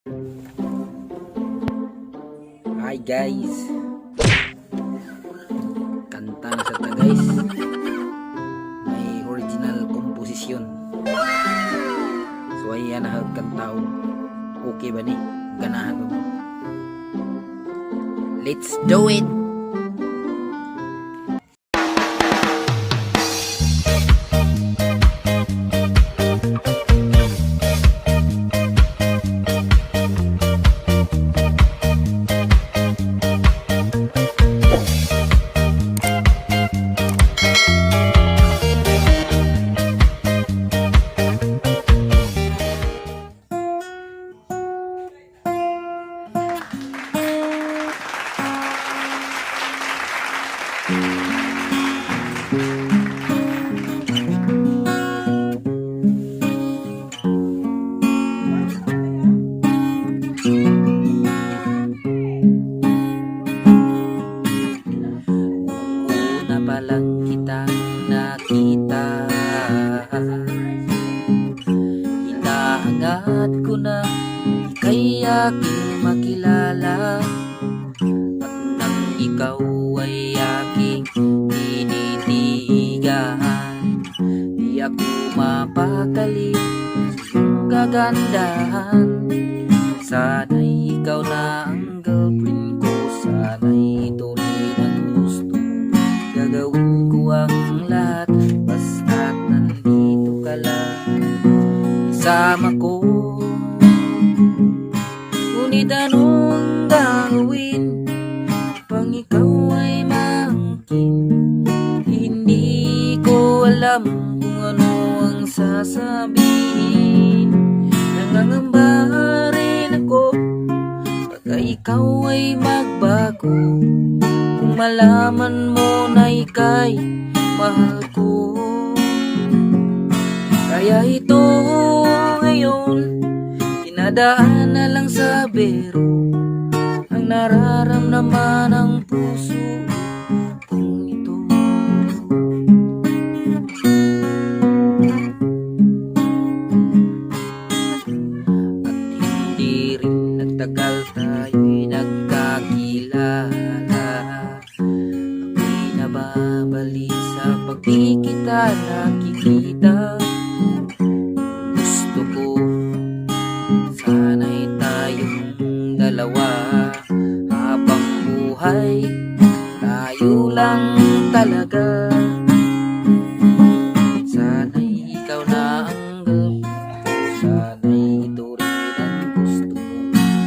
Hi guys, kanta na sa ta guys, may original komposisyon. So ayan na kanta, okay ba ni? Ganahan mo? Let's do it! Una pa lang kitang nakita, hinahangat ko na ika'y aking makilala. At nang ikaw ay aking tinitigan, di ako mapakali sa iyong kagandahan. Sana'y ikaw na ang girlfriend ko, sana'y tuloy ng gusto. Gagawin ko ang lahat basta't nandito ka lang kasama ko. Ngunit anong gagawin pang ikaw ay maangkin? Hindi ko alam kung ano ang sasabihin. Nangangamba rin ako baka ikaw ay magbago kung malaman mo na ika'y mahal ko. Kaya ito ngayon, dinadaan na lang sa biro ang nararamdaman ng puso kong ito. At hindi rin nagtagal tayo'y nagkakilala. Ako'y nababali sa pag-di kita nakikita. Gusto ko sana'y tayong dalawa habang buhay, tayo lang talaga. Sana'y ikaw na ang girlfriend ko, sana'y ito rin ang gusto ko.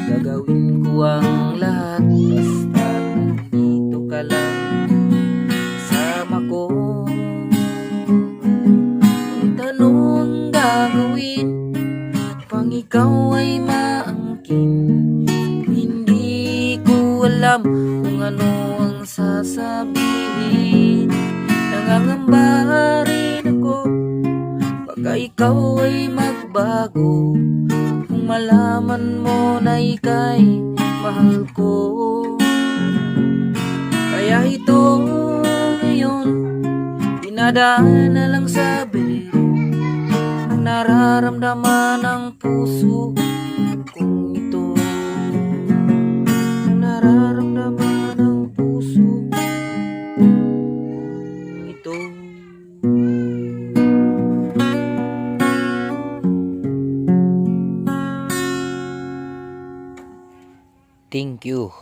Gagawin ko ang lahat basta nandito ka lang kasama ko. Kung anong gagawin pang ikaw ay maangkin, hindi ko alam kung ano ang sasabihin. Nangangamba rin ako baka ikaw ay magbago kung malaman mo na ika'y mahal ko. Kaya ito ngayon, dinadaan na lang sa biro ang nararamdaman ng puso kong ito. Ang nararamdaman ng puso kong ito. Thank you.